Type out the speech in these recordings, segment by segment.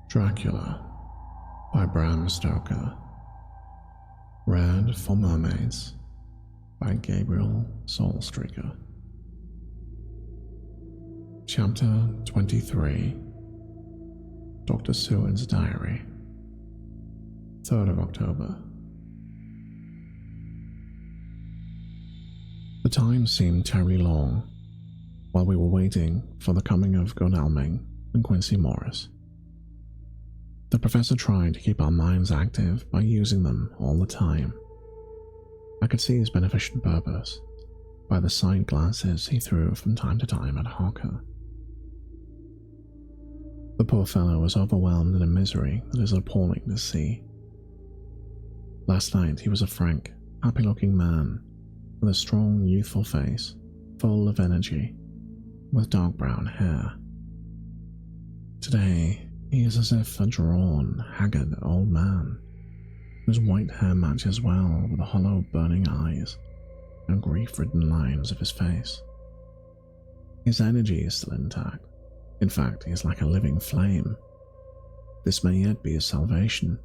Dracula by Bram Stoker. Read for Mermaids by Gabriel Soulstreaker. Chapter 23. Dr. Seward's Diary. 3rd of October. The time seemed terribly long while we were waiting for the coming of Godalming and Quincy Morris. The professor tried to keep our minds active by using them all the time. I could see his beneficent purpose by the side glances he threw from time to time at Harker. The poor fellow was overwhelmed in a misery that is appalling to see. Last night he was a frank, happy-looking man with a strong, youthful face, full of energy, with dark brown hair. Today, he is as if a drawn, haggard old man, whose white hair matches well with the hollow, burning eyes and grief-ridden lines of his face. His energy is still intact. In fact, he is like a living flame. This may yet be his salvation,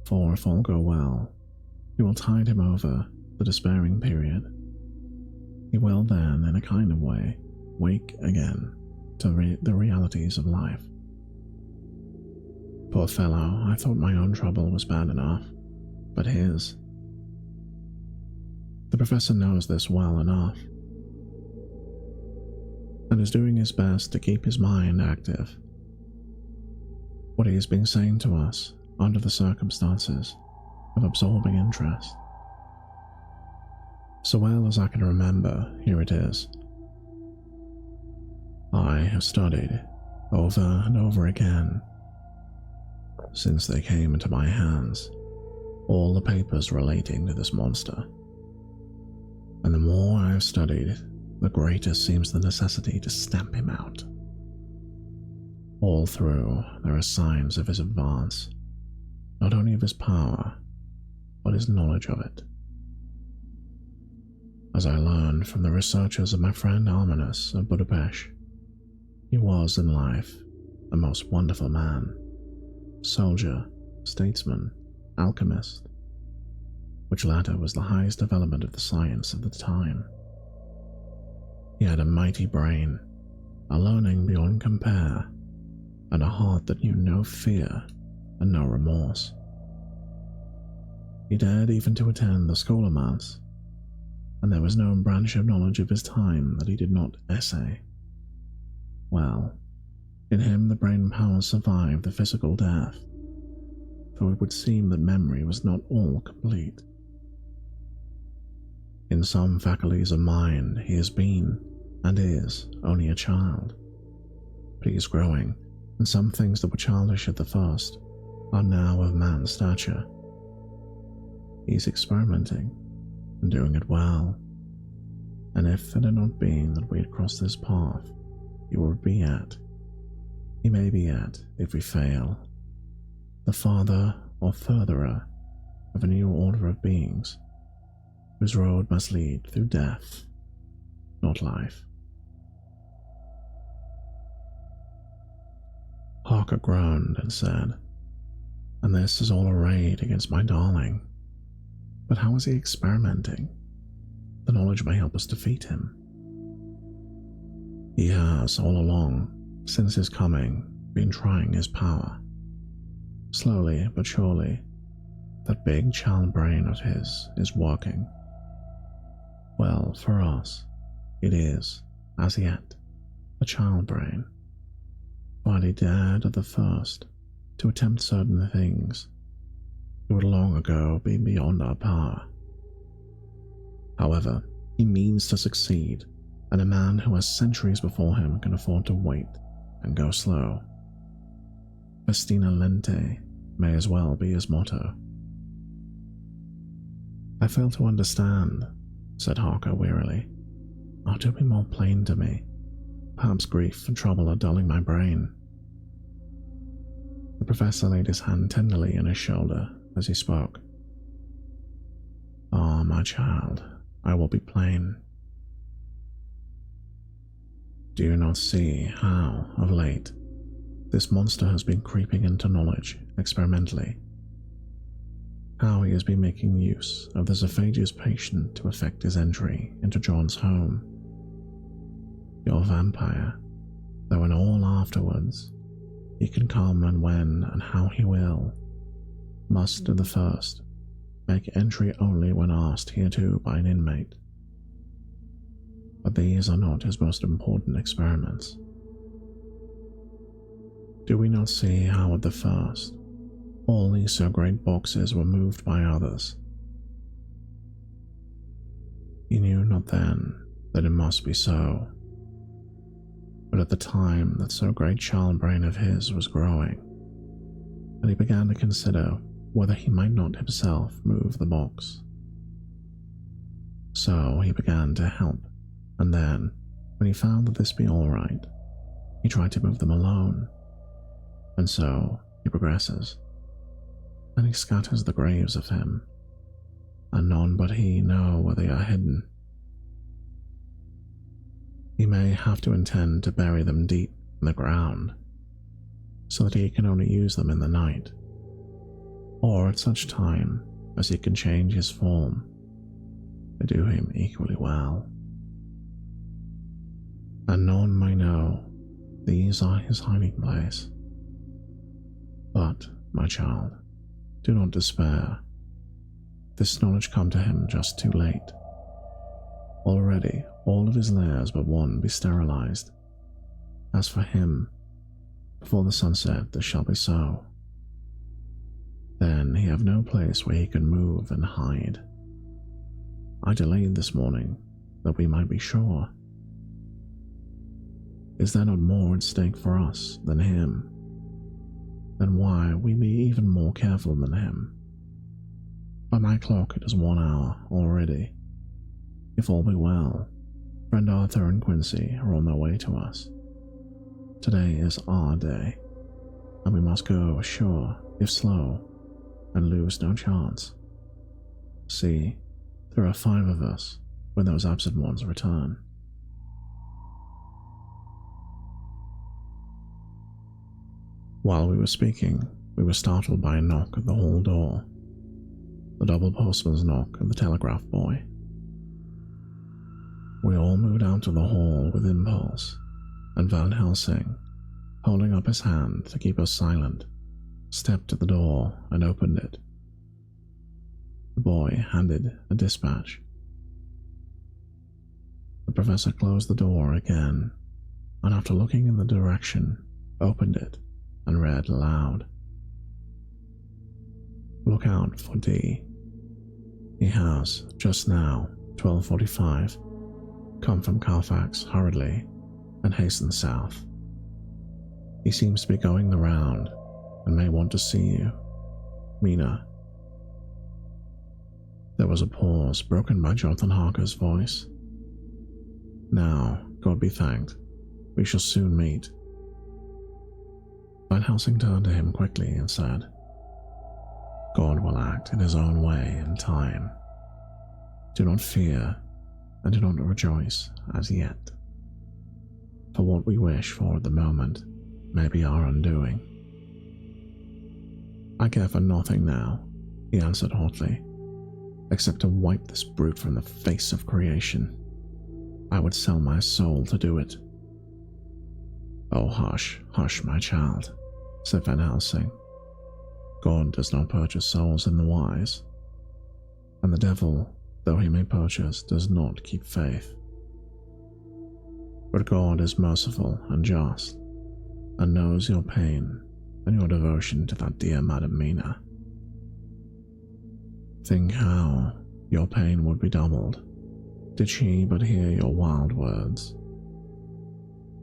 for if all go well, he will tide him over the despairing period. He will then, in a kind of way, wake again to the realities of life. Poor fellow, I thought my own trouble was bad enough, but his. The professor knows this well enough, and is doing his best to keep his mind active. What he has been saying to us, under the circumstances, of absorbing interest. So well as I can remember, here it is. I have studied, over and over again, since they came into my hands, all the papers relating to this monster. And the more I have studied, the greater seems the necessity to stamp him out. All through, there are signs of his advance, not only of his power, but his knowledge of it. As I learned from the researches of my friend Almanus of Budapest, he was in life a most wonderful man. Soldier, statesman, alchemist, which latter was the highest development of the science of the time. He had a mighty brain, a learning beyond compare, and a heart that knew no fear and no remorse. He dared even to attend the school of maths, and there was no branch of knowledge of his time that he did not essay. Well, in him the brain powers survived the physical death, though it would seem that memory was not all complete. In some faculties of mind he has been, and is, only a child, but he is growing, and some things that were childish at the first are now of man's stature. He is experimenting, and doing it well, and if it had not been that we had crossed this path, he may be at, if we fail, the father or furtherer of a new order of beings, whose road must lead through death, not life. Harker groaned and said, "And this is all a raid against my darling. But how is he experimenting? The knowledge may help us defeat him." He has, all along, since his coming, been trying his power. Slowly but surely, that big child brain of his is working. Well, for us, it is, as yet, a child brain. While he dared at the first to attempt certain things that would long ago be beyond our power. However, he means to succeed, and a man who has centuries before him can afford to wait and go slow. Festina lente may as well be his motto. "I fail to understand," said Harker wearily. "Oh, do be more plain to me. Perhaps grief and trouble are dulling my brain." The professor laid his hand tenderly on his shoulder as he spoke. "Ah, my child, I will be plain. Do you not see how, of late, This monster has been creeping into knowledge experimentally. How he has been making use of the Zophagius patient to effect his entry into John's home. Your vampire, though in all afterwards, he can come and when and how he will, must at the first make entry only when asked hereto by an inmate. But these are not his most important experiments. Do we not see how at the first all these so great boxes were moved by others? He knew not then that it must be so, but at the time that so great child brain of his was growing, and he began to consider whether he might not himself move the box. So he began to help, and then, when he found that this be all right, he tried to move them alone, and so he progresses, and he scatters the graves of him, and none but he know where they are hidden. He may have to intend to bury them deep in the ground, so that he can only use them in the night, or at such time as he can change his form to do him equally well. And none may know these are his hiding place. But, my child, do not despair. This knowledge come to him just too late. Already all of his lairs but one be sterilized. As for him, before the sunset there shall be so. Then he have no place where he can move and hide. I delayed this morning, that we might be sure. Is there not more at stake for us than him? Then why we be even more careful than him? By my clock it is 1 hour already. If all be well, friend Arthur and Quincy are on their way to us. Today is our day, and we must go sure, if slow, and lose no chance. See, there are 5 of us when those absent ones return. While we were speaking, we were startled by a knock at the hall door, the double postman's knock of the telegraph boy. We all moved out of the hall with impulse, and Van Helsing, holding up his hand to keep us silent, stepped to the door and opened it. The boy handed a dispatch. The professor closed the door again, and after looking in the direction, opened it and read aloud. Look out for D. He has, just now, 12:45, come from Carfax hurriedly and hastened south. He seems to be going the round and may want to see you. Mina. There was a pause broken by Jonathan Harker's voice. Now, God be thanked, we shall soon meet. Van Helsing turned to him quickly and said, God will act in his own way in time. Do not fear, and do not rejoice as yet. For what we wish for at the moment may be our undoing. I care for nothing now, he answered hotly, except to wipe this brute from the face of creation. I would sell my soul to do it. Oh, hush, hush, my child, said Van Helsing. God does not purchase souls in the wise, and the devil, though he may purchase, does not keep faith. But God is merciful and just, and knows your pain and your devotion to that dear Madam Mina. Think how your pain would be doubled, did she but hear your wild words.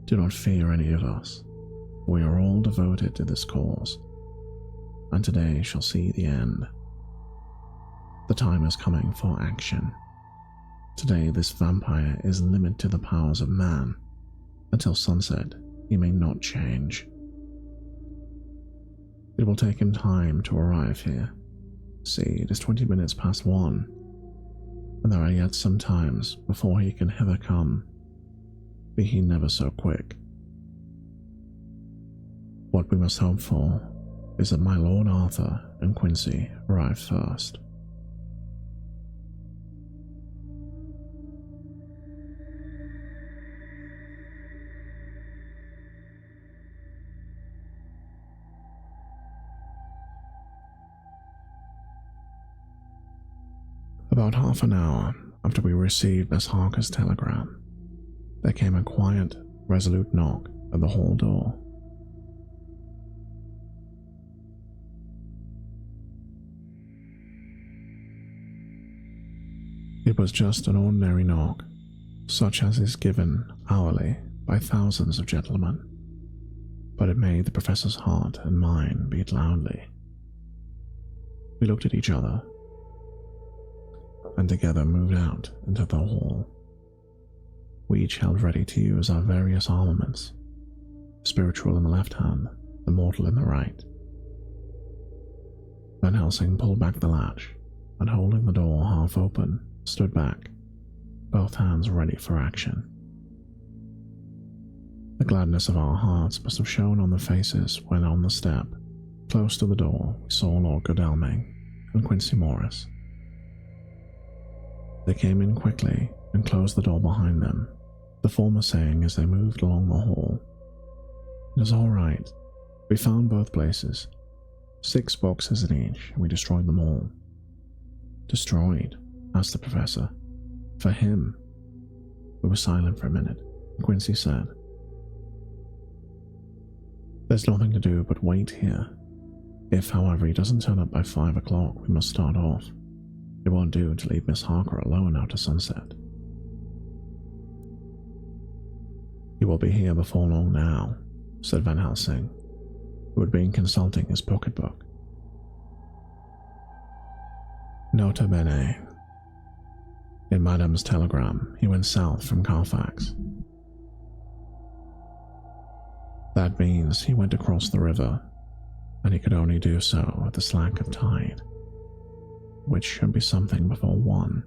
Do not fear any of us, we are all devoted to this cause, and today shall see the end. The time is coming for action. Today this vampire is limited to the powers of man. Until sunset, he may not change. It will take him time to arrive here. See, it is 20 minutes past 1, and there are yet some times before he can hither come, be he never so quick. What we must hope for is that my Lord Arthur and Quincy arrive first. About half an hour after we received Miss Harker's telegram, there came a quiet, resolute knock at the hall door. It was just an ordinary knock, such as is given hourly by thousands of gentlemen, but it made the professor's heart and mine beat loudly. We looked at each other, and together moved out into the hall. We each held ready to use our various armaments, spiritual in the left hand, the mortal in the right. Van Helsing pulled back the latch, and holding the door half open, stood back, both hands ready for action. The gladness of our hearts must have shown on the faces when on the step, close to the door, we saw Lord Godalming and Quincy Morris. They came in quickly and closed the door behind them, the former saying as they moved along the hall, "It is all right. We found both places. 6 boxes in each, and we destroyed them all." "Destroyed?" asked the professor. "For him?" We were silent for a minute. Quincy said, "There's nothing to do but wait here. If, however, he doesn't turn up by 5 o'clock, we must start off. It won't do to leave Miss Harker alone after sunset." "He will be here before long now," said Van Helsing, who had been consulting his pocketbook. Nota bene. In Madame's telegram, he went south from Carfax. That means he went across the river, and he could only do so at the slack of tide, which should be something before 1.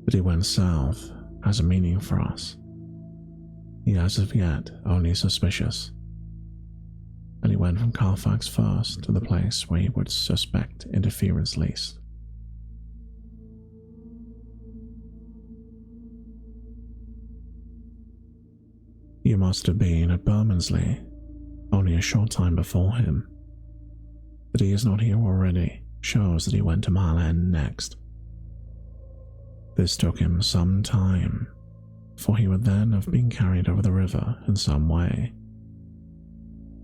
That he went south has a meaning for us. He as of yet only suspicious, and he went from Carfax first to the place where he would suspect interference least. You must have been at Bermondsey only a short time before him. That he is not here already shows that he went to Mile End next. This took him some time, for he would then have been carried over the river in some way.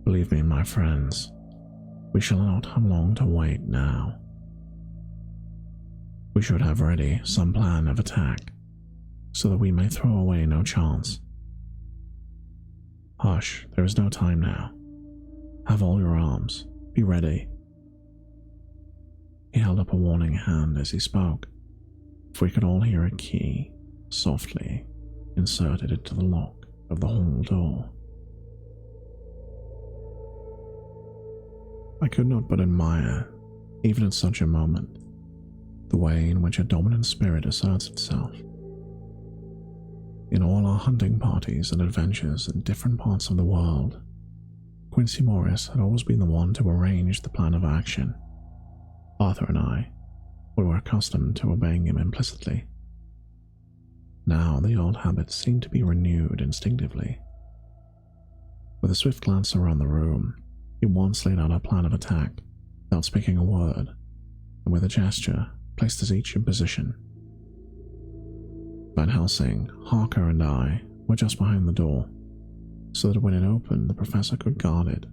Believe me, my friends, we shall not have long to wait now. We should have ready some plan of attack, so that we may throw away no chance. Hush, there is no time now. Have all your arms. Be ready. He held up a warning hand as he spoke, for we could all hear a key, softly, inserted into the lock of the hall door. I could not but admire, even at such a moment, the way in which a dominant spirit asserts itself. In all our hunting parties and adventures in different parts of the world, Quincy Morris had always been the one to arrange the plan of action. Arthur and I were accustomed to obeying him implicitly. Now the old habit seemed to be renewed instinctively. With a swift glance around the room, he once laid out a plan of attack without speaking a word, and with a gesture placed us each in position. Van Helsing, Harker, and I were just behind the door, so that when it opened the professor could guard it,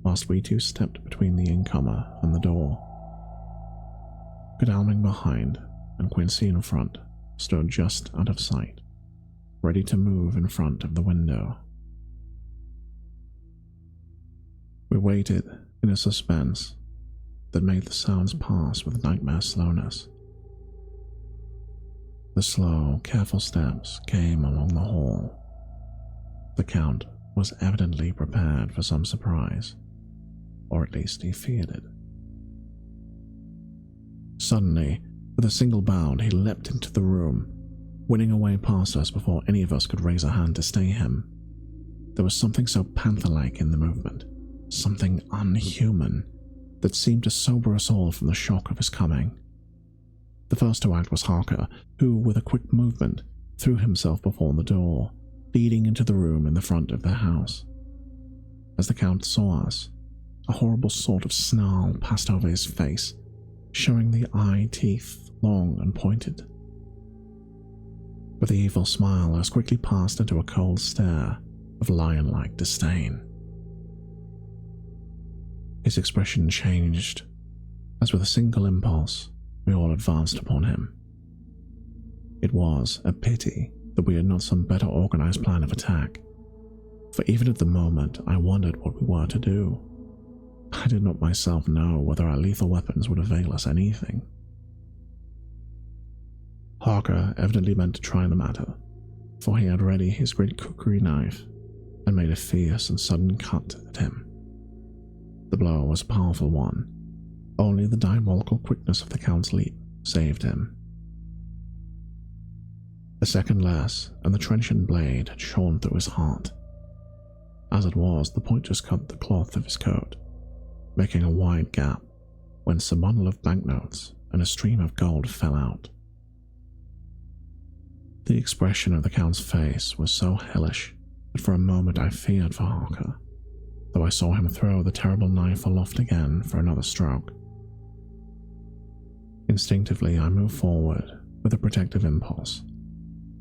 whilst we two stepped between the incomer and the door. Godalming behind and Quincy in front stood just out of sight, ready to move in front of the window. We waited in a suspense that made the sounds pass with nightmare slowness. The slow, careful steps came along the hall. The Count was evidently prepared for some surprise, or at least he feared it. Suddenly, with a single bound, he leapt into the room, winning away past us before any of us could raise a hand to stay him. There was something so panther-like in the movement, something unhuman, that seemed to sober us all from the shock of his coming. The first to act was Harker, who, with a quick movement, threw himself before the door, leading into the room in the front of their house. As the Count saw us, a horrible sort of snarl passed over his face, showing the eye teeth long and pointed. But the evil smile as quickly passed into a cold stare of lion-like disdain. His expression changed, as with a single impulse, we all advanced upon him. It was a pity that we had not some better organized plan of attack, for even at the moment I wondered what we were to do. I did not myself know whether our lethal weapons would avail us anything. Harker evidently meant to try the matter, for he had ready his great kukri knife and made a fierce and sudden cut at him. The blow was a powerful one. Only the diabolical quickness of the Count's leap saved him. A second less, and the trenchant blade had shorn through his heart. As it was, the point just cut the cloth of his coat, making a wide gap, whence a bundle of banknotes and a stream of gold fell out. The expression of the Count's face was so hellish that for a moment I feared for Harker, though I saw him throw the terrible knife aloft again for another stroke. Instinctively, I moved forward with a protective impulse,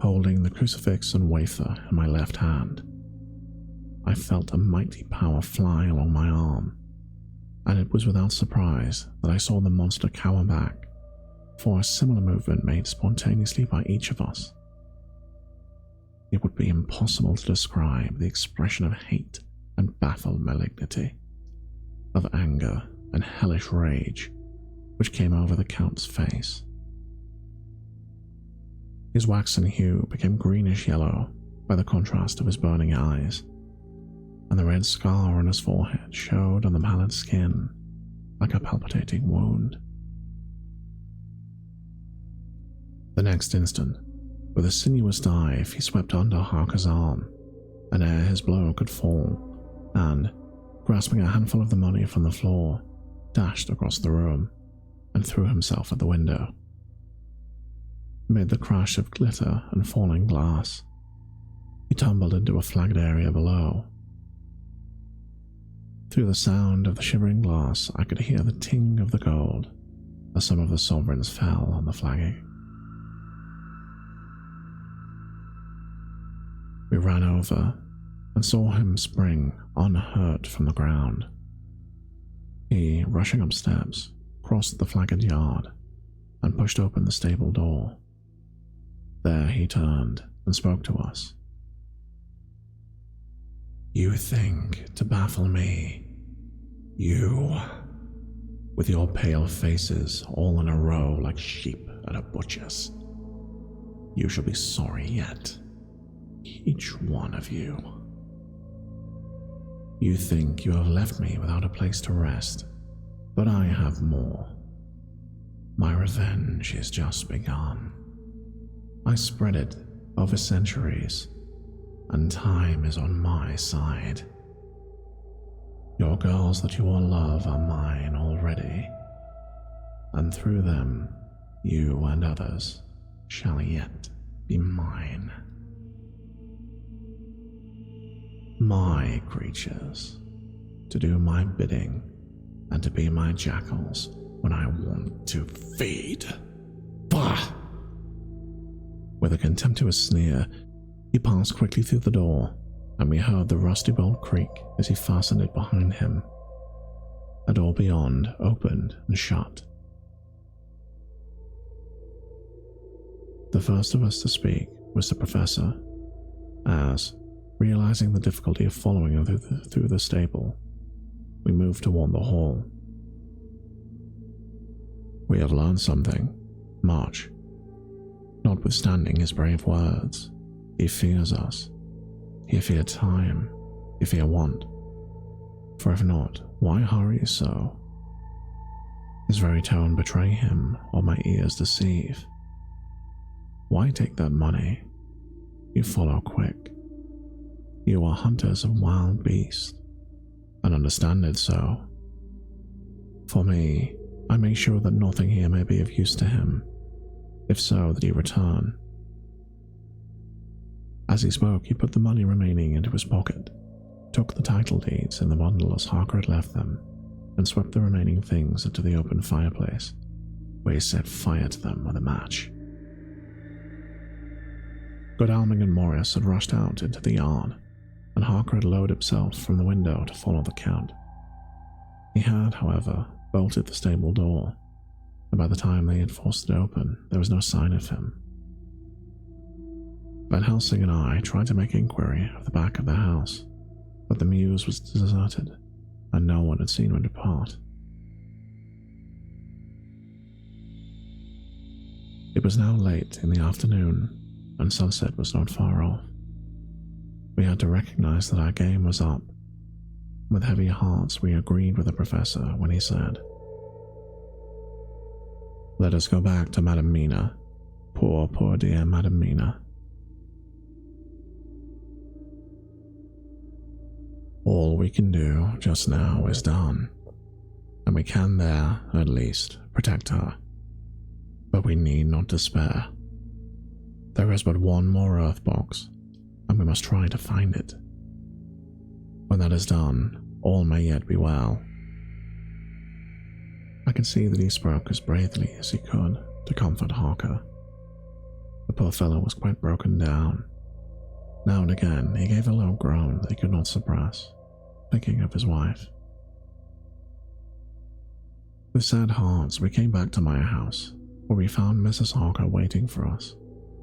holding the crucifix and wafer in my left hand. I felt a mighty power fly along my arm, and it was without surprise that I saw the monster cower back, for a similar movement made spontaneously by each of us. It would be impossible to describe the expression of hate and baffled malignity, of anger and hellish rage which came over the Count's face. His waxen hue became greenish-yellow by the contrast of his burning eyes, and the red scar on his forehead showed on the pallid skin like a palpitating wound. The next instant, with a sinuous dive, he swept under Harker's arm, and ere his blow could fall, and, grasping a handful of the money from the floor, dashed across the room and threw himself at the window. Amid the crash of glitter and falling glass, he tumbled into a flagged area below. Through the sound of the shivering glass, I could hear the ting of the gold as some of the sovereigns fell on the flagging. We ran over and saw him spring unhurt from the ground. He, rushing up steps, crossed the flagged yard and pushed open the stable door. There he turned and spoke to us. "You think to baffle me? You, with your pale faces all in a row like sheep at a butcher's. You shall be sorry yet, each one of you. You think you have left me without a place to rest, but I have more. My revenge is just begun. I spread it over centuries, and time is on my side. Your girls that you all love are mine already, and through them, you and others shall yet be mine. My creatures, to do my bidding and to be my jackals when I want to feed. Bah!" With a contemptuous sneer, he passed quickly through the door, and we heard the rusty bolt creak as he fastened it behind him. A door beyond opened and shut. The first of us to speak was the professor, as, realizing the difficulty of following him through the stable, we moved toward the hall. "We have learned something, much. Notwithstanding his brave words, he fears us. He feared time, he feared want. For if not, why hurry so? His very tone betray him, or my ears deceive? Why take that money? You follow quick. You are hunters of wild beasts, and understand it so. For me, I make sure that nothing here may be of use to him. If so, that he return." As he spoke, he put the money remaining into his pocket, took the title deeds in the bundle as Harker had left them, and swept the remaining things into the open fireplace, where he set fire to them with a match. Godalming and Morris had rushed out into the yard, and Harker had lowered himself from the window to follow the Count. He had, however, bolted the stable door, and by the time they had forced it open, there was no sign of him. Van Helsing and I tried to make inquiry of the back of the house, but the mews was deserted, and no one had seen him depart. It was now late in the afternoon, and sunset was not far off. We had to recognize that our game was up. With heavy hearts, we agreed with the professor when he said, "Let us go back to Madame Mina. Poor, poor dear Madame Mina. All we can do just now is done, and we can there, at least, protect her. But we need not despair. There is but one more earth box, and we must try to find it. When that is done, all may yet be well." I could see that he spoke as bravely as he could to comfort Harker. The poor fellow was quite broken down. Now and again he gave a low groan that he could not suppress, thinking of his wife. With sad hearts we came back to my house, where we found Mrs. Harker waiting for us,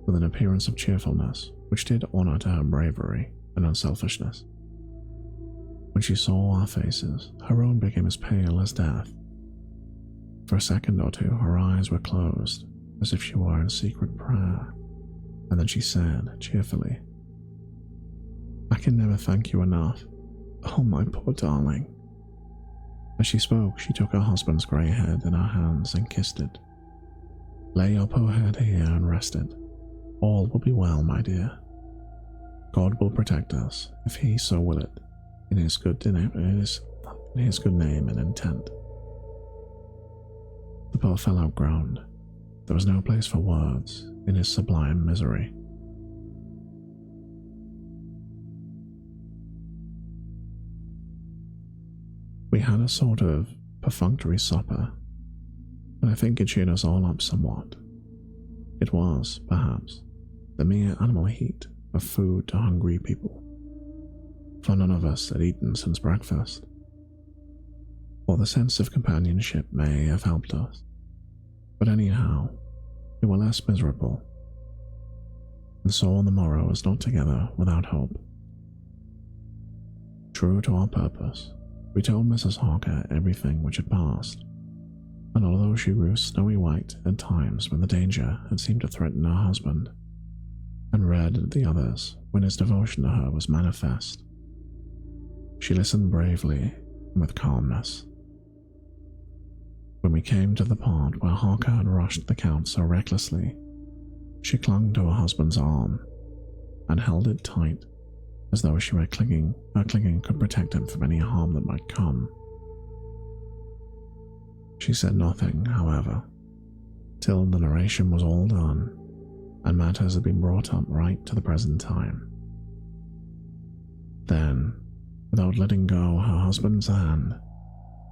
with an appearance of cheerfulness which did honor to her bravery and unselfishness. When she saw our faces, her own became as pale as death. For a second or two her eyes were closed, as if she were in secret prayer, and then she said cheerfully, "I can never thank you enough. Oh, my poor darling." As she spoke, she took her husband's grey head in her hands and kissed it. "Lay your poor head here and rest it. All will be well, my dear. God will protect us, if he so will it, in his good name and intent." The poor fellow groaned. There was no place for words in his sublime misery. We had a sort of perfunctory supper, and I think it cheered us all up somewhat. It was, perhaps, the mere animal heat of food to hungry people, for none of us had eaten since breakfast. Or the sense of companionship may have helped us, but anyhow, we were less miserable, and so on the morrow was not together without hope. True to our purpose, we told Mrs. Harker everything which had passed, and although she grew snowy white at times when the danger had seemed to threaten her husband, and red at the others when his devotion to her was manifest, she listened bravely and with calmness. When we came to the part where Harker had rushed the Count so recklessly, she clung to her husband's arm and held it tight, as though she were clinging. Her clinging could protect him from any harm that might come. She said nothing, however, till the narration was all done, and matters had been brought up right to the present time. Then, without letting go her husband's hand,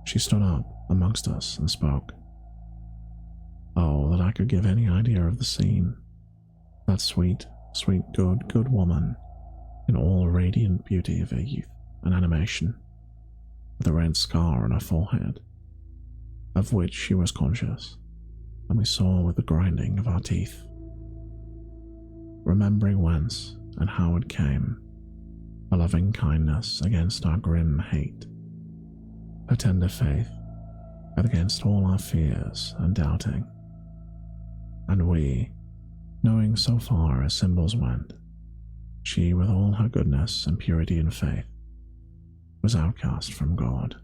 she stood up amongst us and spoke. Oh, that I could give any idea of the scene. That sweet, sweet, good woman, in all radiant beauty of her youth and animation, with a red scar on her forehead, of which she was conscious, and we saw with the grinding of our teeth. Remembering whence and how it came, her loving kindness against our grim hate, her tender faith against all our fears and doubting, and we, knowing so far as symbols went, she with all her goodness and purity and faith, was outcast from God.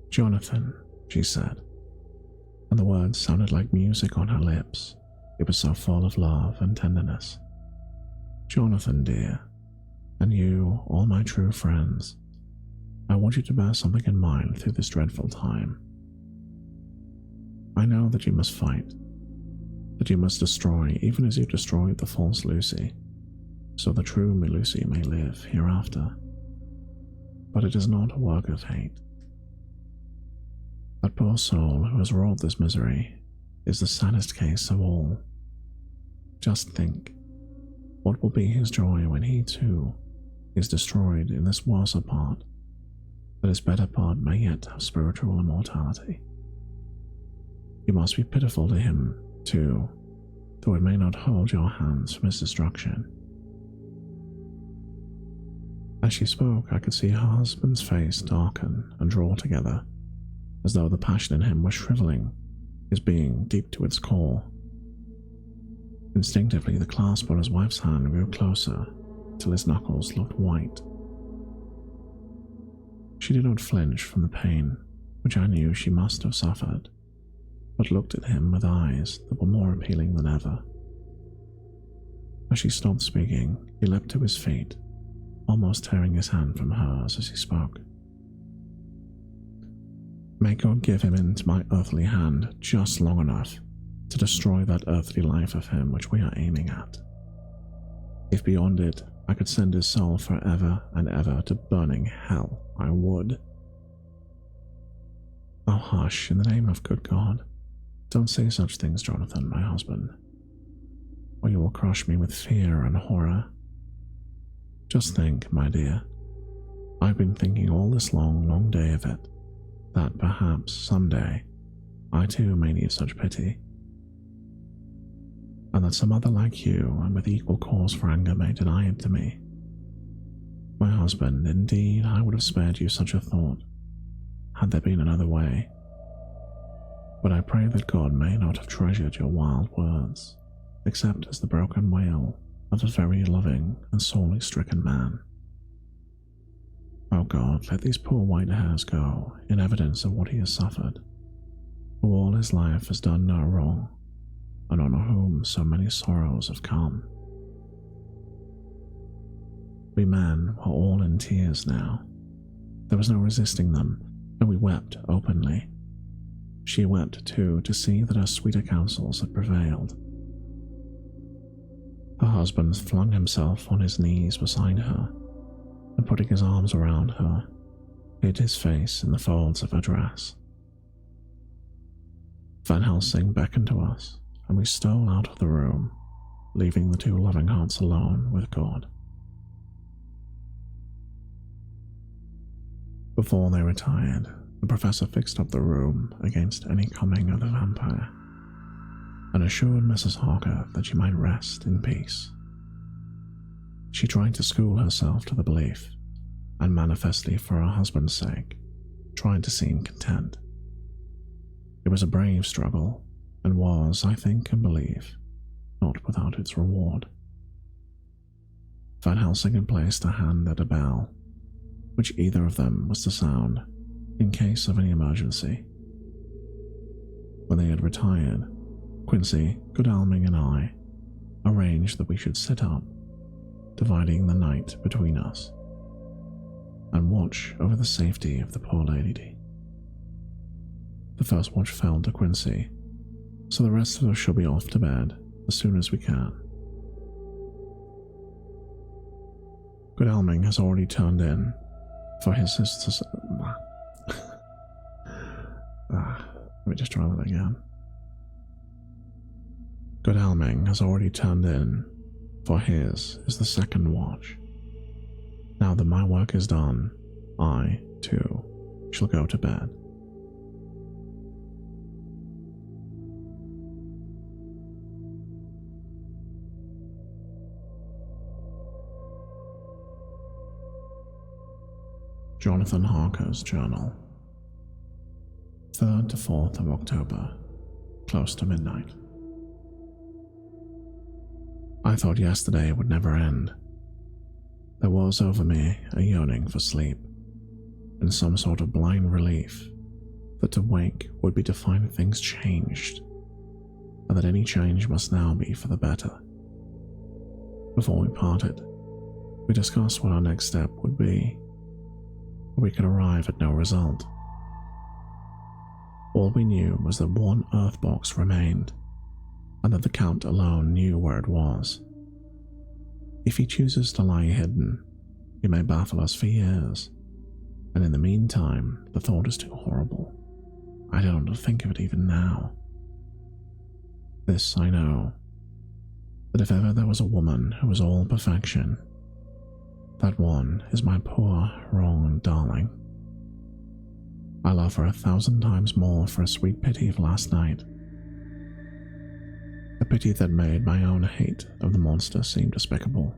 "Jonathan," she said, and the words sounded like music on her lips. It was so full of love and tenderness. Jonathan, dear, and you, all my true friends, I want you to bear something in mind through this dreadful time. I know that you must fight, that you must destroy even as you destroyed the false Lucy, so the true me Lucy may live hereafter. But it is not a work of hate. That poor soul who has wrought this misery is the saddest case of all. Just think, what will be his joy when he too is destroyed in this worser part, that his better part may yet have spiritual immortality. You must be pitiful to him too, though it may not hold your hands from his destruction. As she spoke, I could see her husband's face darken and draw together, as though the passion in him was shriveling, his being deep to its core. Instinctively, the clasp on his wife's hand grew closer, till his knuckles looked white. She did not flinch from the pain, which I knew she must have suffered, but looked at him with eyes that were more appealing than ever. As she stopped speaking, he leapt to his feet, almost tearing his hand from hers as he spoke. May God give him into my earthly hand just long enough to destroy that earthly life of him which we are aiming at. If beyond it I could send his soul forever and ever to burning hell, I would. Oh, hush, in the name of good God. Don't say such things, Jonathan, my husband, or you will crush me with fear and horror. Just think, my dear, I've been thinking all this long, long day of it, that perhaps someday I too may need such pity, and that some other like you and with equal cause for anger may deny it to me. My husband, indeed, I would have spared you such a thought, had there been another way. But I pray that God may not have treasured your wild words, except as the broken wail of a very loving and sorely stricken man. Oh God, let these poor white hairs go in evidence of what he has suffered, who all his life has done no wrong, and on whom so many sorrows have come. We men were all in tears now. There was no resisting them, and we wept openly. She wept too, to see that her sweeter counsels had prevailed. Her husband flung himself on his knees beside her, and putting his arms around her, hid his face in the folds of her dress. Van Helsing beckoned to us, and we stole out of the room, leaving the two loving hearts alone with God. Before they retired, the professor fixed up the room against any coming of the vampire, and assured Mrs. Harker that she might rest in peace. She tried to school herself to the belief, and manifestly for her husband's sake, tried to seem content. It was a brave struggle, and was, I think and believe, not without its reward. Van Helsing had placed a hand at a bell, which either of them was to sound in case of any emergency. When they had retired, Quincy, Godalming, and I arranged that we should sit up, dividing the night between us, and watch over the safety of the poor lady. The first watch fell to Quincy, so the rest of us shall be off to bed as soon as we can. Godalming has already turned in for his sister's... let me just try that again. Godalming has already turned in, for his is the second watch. Now that my work is done, I, too, shall go to bed. Jonathan Harker's Journal. 3rd to 4th of October, close to midnight. I thought yesterday would never end. There was over me a yearning for sleep, and some sort of blind relief that to wake would be to find things changed, and that any change must now be for the better. Before we parted, we discussed what our next step would be, but we could arrive at no result. All we knew was that one earth box remained, and that the Count alone knew where it was. If he chooses to lie hidden, he may baffle us for years, and in the meantime, the thought is too horrible. I don't want to think of it even now. This I know, that if ever there was a woman who was all perfection, that one is my poor, wrong darling. I love her 1,000 times more for a sweet pity of last night. A pity that made my own hate of the monster seem despicable.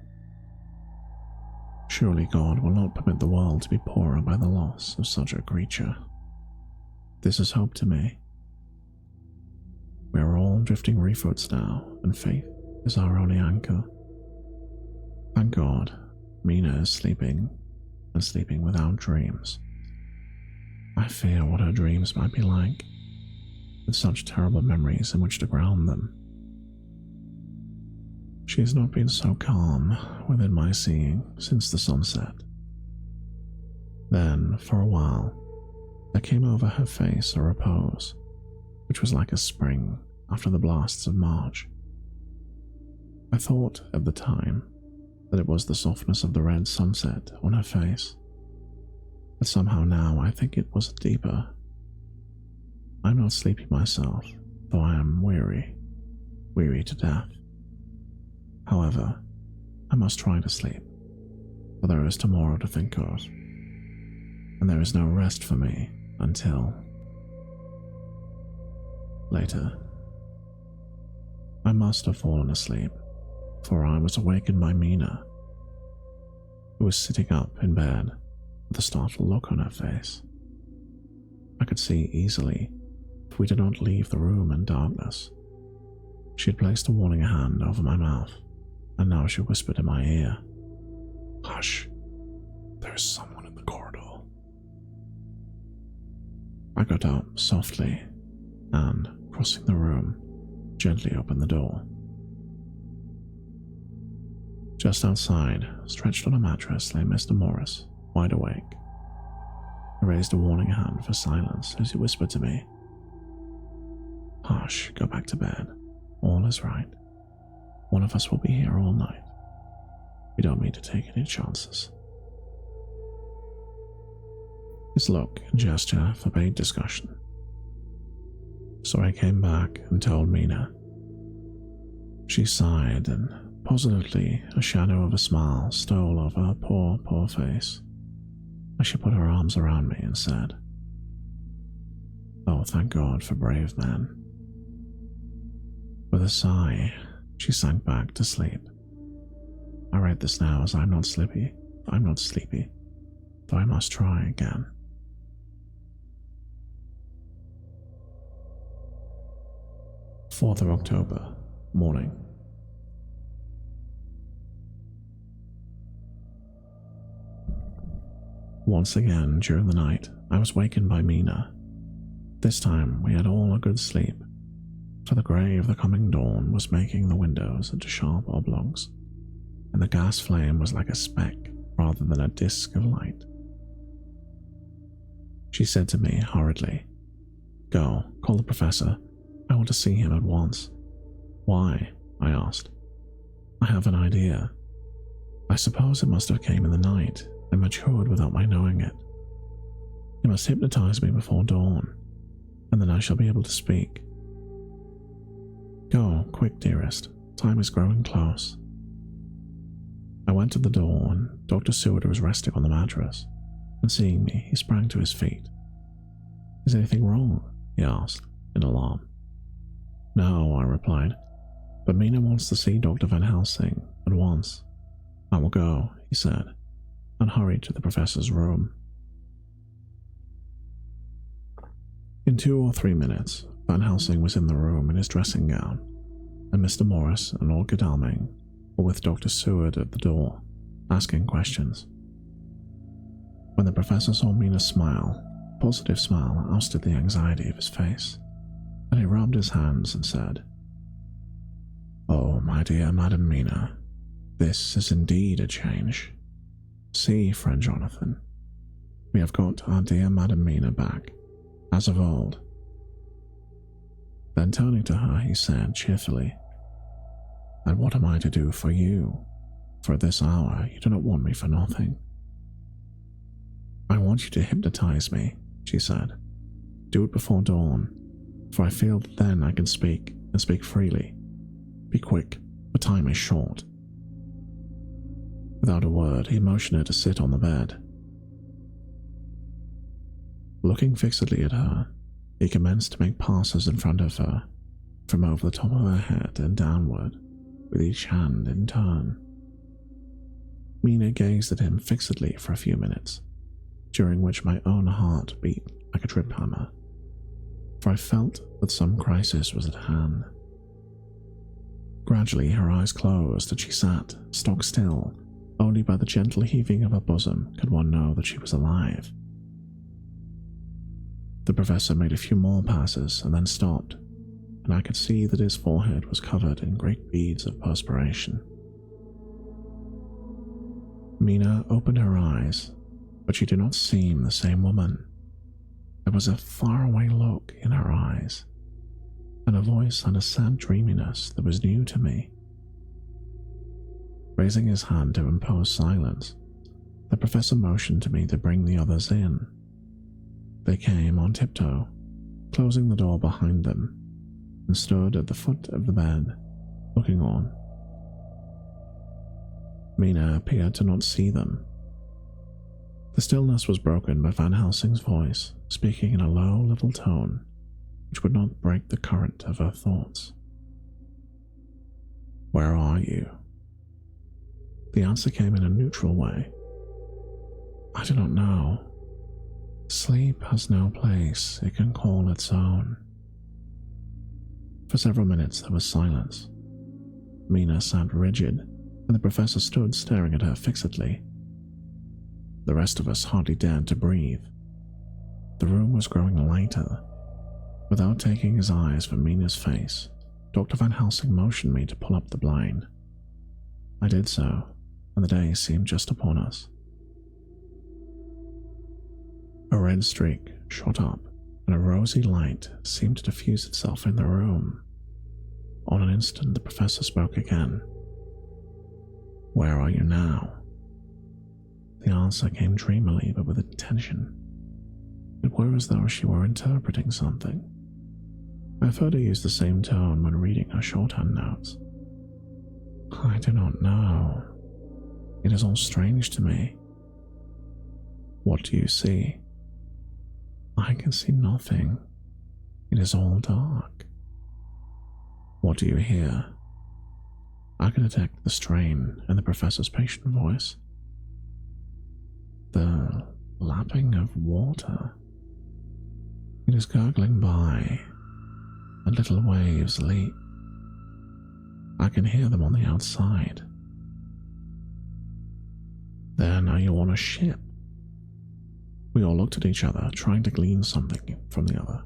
Surely God will not permit the world to be poorer by the loss of such a creature. This is hope to me. We are all drifting reefwards now, and faith is our only anchor. Thank God, Mina is sleeping, and sleeping without dreams. I fear what her dreams might be like, with such terrible memories in which to ground them. She has not been so calm within my seeing since the sunset. Then, for a while, there came over her face a repose, which was like a spring after the blasts of March. I thought at the time that it was the softness of the red sunset on her face, but somehow now I think it was deeper. I'm not sleepy myself, though I am weary to death. However, I must try to sleep, for there is tomorrow to think of, and there is no rest for me until later. I must have fallen asleep, for I was awakened by Mina, who was sitting up in bed with a startled look on her face. I could see easily if we did not leave the room in darkness. She had placed a warning hand over my mouth, and now she whispered in my ear, "Hush, there is someone in the corridor." I got up softly and, crossing the room, gently opened the door. Just outside, stretched on a mattress, lay Mr. Morris, wide awake. I raised a warning hand for silence as he whispered to me, "Hush, go back to bed. All is right. One of us will be here all night. We don't mean to take any chances." His look and gesture forbade discussion, so I came back and told Mina. She sighed, and positively a shadow of a smile stole over her poor face as she put her arms around me and said, "Oh, thank God for brave men." With a sigh, she sank back to sleep. I write this now as I'm not sleepy, though I must try again. October 4th, morning. Once again during the night, I was wakened by Mina. This time we had all a good sleep, for the grey of the coming dawn was making the windows into sharp oblongs, and the gas flame was like a speck rather than a disk of light. She said to me hurriedly, "Go, call the professor. I want to see him at once." "Why?" I asked. "I have an idea. I suppose it must have came in the night and matured without my knowing it. He must hypnotize me before dawn, and then I shall be able to speak. Go, quick, dearest. Time is growing close." I went to the door, and Dr. Seward was resting on the mattress, and seeing me, he sprang to his feet. "Is anything wrong?" he asked, in alarm. "No," I replied, "but Mina wants to see Dr. Van Helsing at once." "I will go," he said, and hurried to the professor's room. In 2 or 3 minutes, Van Helsing was in the room in his dressing gown, and Mr. Morris and Lord Godalming were with Dr. Seward at the door, asking questions. When the professor saw Mina's smile, a positive smile ousted the anxiety of his face, and he rubbed his hands and said, "Oh, my dear Madam Mina, This is indeed a change. See, friend Jonathan, we have got our dear Madam Mina back, as of old. Then turning to her, he said cheerfully, "And what am I to do for you? For at this hour you do not want me for nothing." "I want you to hypnotize me," she said. "Do it before dawn, for I feel that then I can speak, and speak freely. Be quick, for time is short." Without a word, he motioned her to sit on the bed. Looking fixedly at her, he commenced to make passes in front of her, from over the top of her head and downward, with each hand in turn. Mina gazed at him fixedly for a few minutes, during which my own heart beat like a trip hammer, for I felt that some crisis was at hand. Gradually her eyes closed and she sat, stock still. Only by the gentle heaving of her bosom could one know that she was alive. The professor made a few more passes and then stopped, and I could see that his forehead was covered in great beads of perspiration. Mina opened her eyes, but she did not seem the same woman. There was a faraway look in her eyes, and a voice and a sad dreaminess that was new to me. Raising his hand to impose silence, the professor motioned to me to bring the others in. They came on tiptoe, closing the door behind them, and stood at the foot of the bed, looking on. Mina appeared to not see them. The stillness was broken by Van Helsing's voice, speaking in a low, level tone, which would not break the current of her thoughts. "Where are you?" The answer came in a neutral way. "I do not know. Sleep has no place it can call its own." For several minutes there was silence. Mina sat rigid, and the professor stood staring at her fixedly. The rest of us hardly dared to breathe. The room was growing lighter. Without taking his eyes from Mina's face, Dr. Van Helsing motioned me to pull up the blind. I did so, and the day seemed just upon us. A red streak shot up, and a rosy light seemed to diffuse itself in the room. On an instant, the professor spoke again. "Where are you now?" The answer came dreamily, but with intention. It were as though she were interpreting something. I have heard her use the same tone when reading her shorthand notes. "I do not know. It is all strange to me." "What do you see?" "I can see nothing. It is all dark." "What do you hear?" I could detect the strain in the professor's patient voice. "The lapping of water. It is gurgling by, and little waves leap. I can hear them on the outside." "Then are you on a ship?" We all looked at each other, trying to glean something from the other.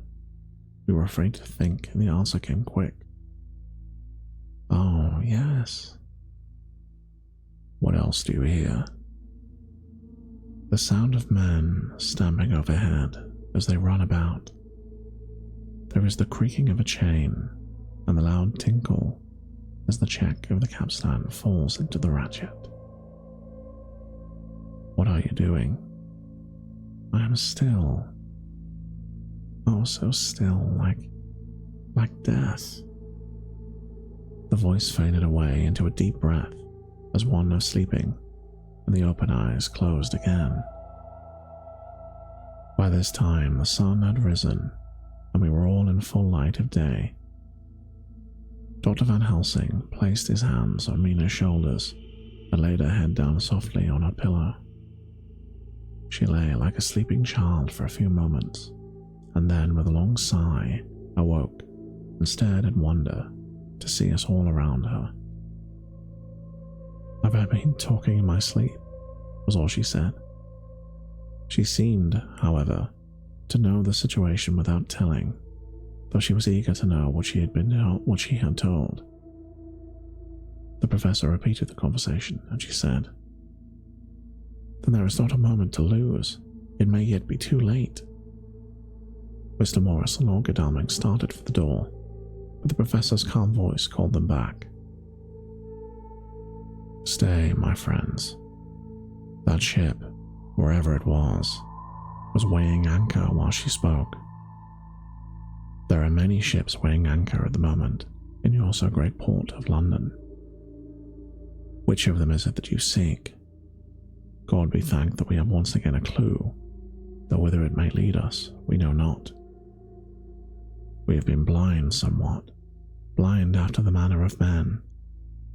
We were afraid to think, and the answer came quick. "Oh, yes." "What else do you hear?" "The sound of men stamping overhead as they run about. There is the creaking of a chain, and the loud tinkle as the check of the capstan falls into the ratchet." "What are you doing?" "I am still. Oh, so still, like death." The voice faded away into a deep breath, as one of sleeping, and the open eyes closed again. By this time, the sun had risen, and we were all in full light of day. Dr. Van Helsing placed his hands on Mina's shoulders and laid her head down softly on her pillow. She lay like a sleeping child for a few moments, and then with a long sigh awoke and stared in wonder to see us all around her. "Have I been talking in my sleep?" was all she said. She seemed, however, to know the situation without telling, though she was eager to know what she had told. The professor repeated the conversation, and she said, "Then there is not a moment to lose. It may yet be too late." Mr. Morris and Lord Godalming started for the door, but the professor's calm voice called them back. "Stay, my friends. That ship, wherever it was weighing anchor while she spoke. There are many ships weighing anchor at the moment in your so great port of London. Which of them is it that you seek? God be thanked that we have once again a clue, though whither it may lead us, we know not. We have been blind somewhat, blind after the manner of men.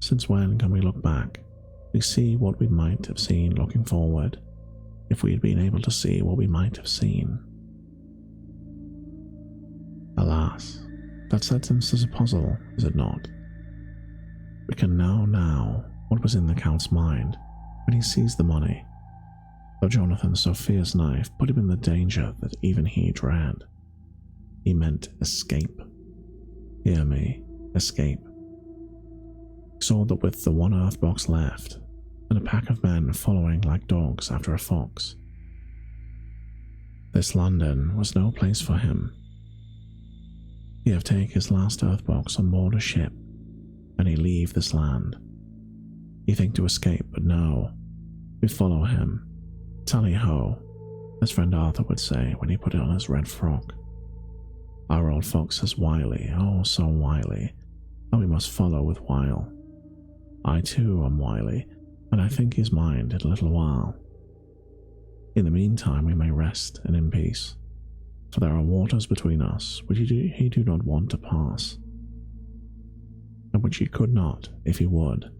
Since when can we look back? We see what we might have seen looking forward, if we had been able to see what we might have seen. Alas, that sentence is a puzzle, is it not? We can know now what was in the Count's mind when he seized the money, though Jonathan Sophia's knife put him in the danger that even he dread. He meant escape. Hear me, escape. He saw that with the one earth box left, and a pack of men following like dogs after a fox, this London was no place for him. He have take his last earth box on board a ship, and he leave this land. He think to escape, but no, we follow him. Tally-ho, as friend Arthur would say when he put on his red frock. Our old fox is wily, oh so wily, and we must follow with wile. I too am wily, and I think his mind in a little while. In the meantime we may rest and in peace, for there are waters between us which he do not want to pass, and which he could not, if he would,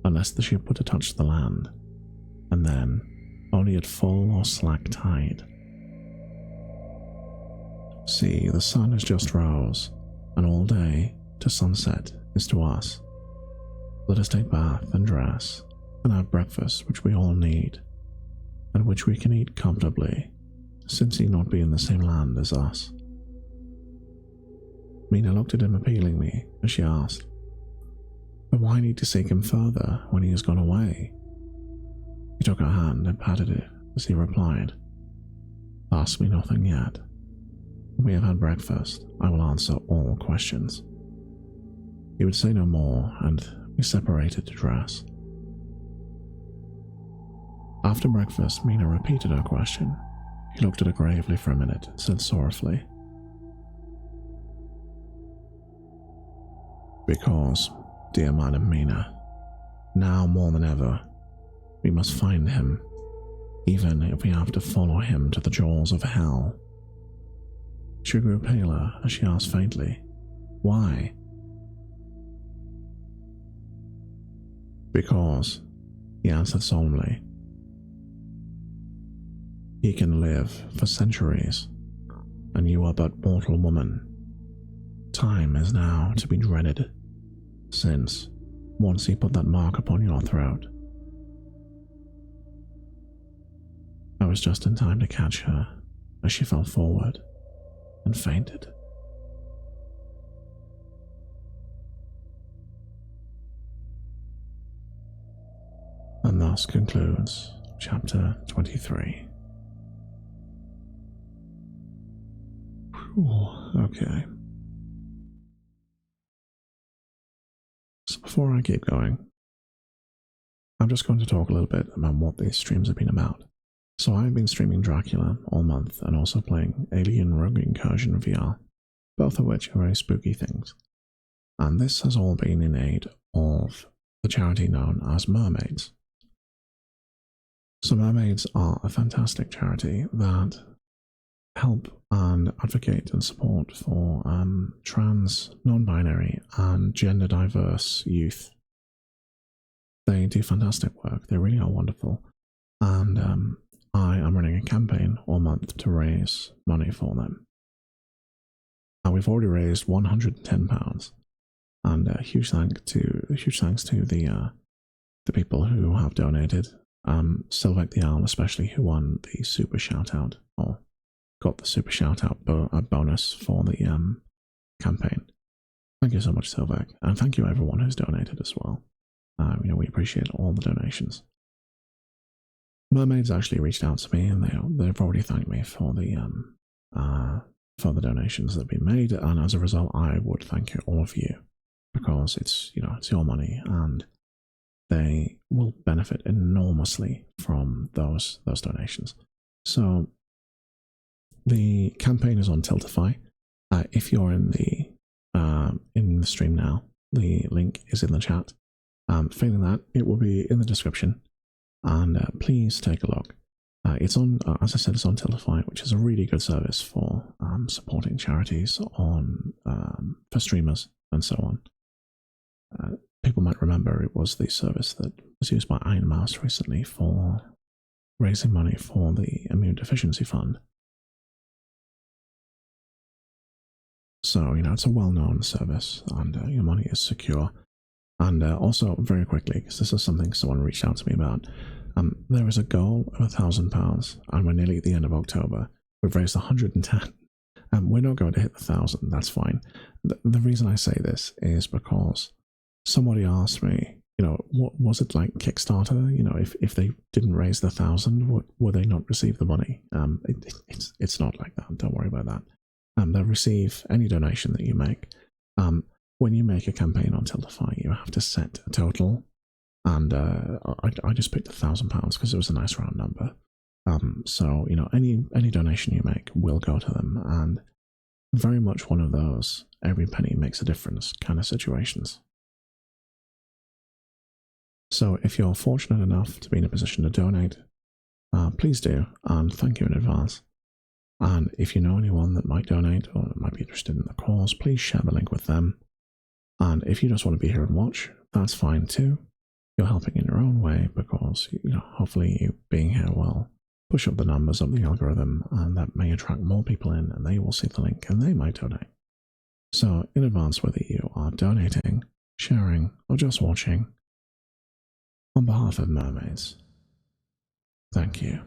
unless the ship were to touch the land, and then only at full or slack tide. See, the sun has just rose, and all day to sunset is to us. Let us take bath and dress, and have breakfast which we all need, and which we can eat comfortably, since he not be in the same land as us." Mina looked at him appealingly as she asked, "But why need to seek him further when he has gone away?" He took her hand and patted it as he replied, "Ask me nothing yet. When we have had breakfast, I will answer all questions." He would say no more, and we separated to dress. After breakfast, Mina repeated her question. He looked at her gravely for a minute and said sorrowfully, "Because, dear Madam Mina, now more than ever, we must find him, even if we have to follow him to the jaws of hell." She grew paler as she asked faintly, "Why?" "Because," he answered solemnly, "he can live for centuries, and you are but mortal woman. Time is now to be dreaded, since once he put that mark upon your throat." I was just in time to catch her as she fell forward and fainted. And thus concludes chapter 23. Okay. So before I keep going, I'm just going to talk a little bit about what these streams have been about. So I've been streaming Dracula all month and also playing Alien Rogue Incursion VR, both of which are very spooky things. And this has all been in aid of the charity known as Mermaids. So Mermaids are a fantastic charity that help and advocate and support for trans, non-binary and gender diverse youth. They do fantastic work, they really are wonderful, and I am running a campaign all month to raise money for them. We've already raised £110, and huge thanks to the people who have donated. Sylvek the Owl especially, who won the super shout out, or got the super shout out bonus for the campaign. Thank you so much, Sylvek, and thank you everyone who's donated as well. We appreciate all the donations. Mermaids actually reached out to me, and they've already thanked me for the donations that have been made, and as a result, I would thank you, all of you, because it's your money, and they will benefit enormously from those donations. So the campaign is on Tiltify. If you're in the stream now, the link is in the chat. Failing that, it will be in the description, and please take a look. It's on, as I said, it's on Tiltify, which is a really good service for supporting charities for streamers and so on. People might remember it was the service that was used by Iron Mouse recently for raising money for the Immune Deficiency Fund. So, it's a well-known service, and your money is secure. And also, very quickly, because this is something someone reached out to me about, there is a goal of £1,000, and we're nearly at the end of October. We've raised 110. We're not going to hit the 1,000, that's fine. The reason I say this is because somebody asked me, what was it like Kickstarter? If they didn't raise the 1,000, would they not receive the money? It's not like that. Don't worry about that. They'll receive any donation that you make. When you make a campaign on Tiltify, you have to set a total, and I just picked £1,000 because it was a nice round number. So any donation you make will go to them, and very much one of those every penny makes a difference kind of situations. So if you're fortunate enough to be in a position to donate, please do, and thank you in advance. And if you know anyone that might donate or might be interested in the cause, please share the link with them. And if you just want to be here and watch, that's fine too. You're helping in your own way, because hopefully you being here will push up the numbers of the algorithm, and that may attract more people in, and they will see the link and they might donate. So in advance, whether you are donating, sharing, or just watching, on behalf of Mermaids, thank you.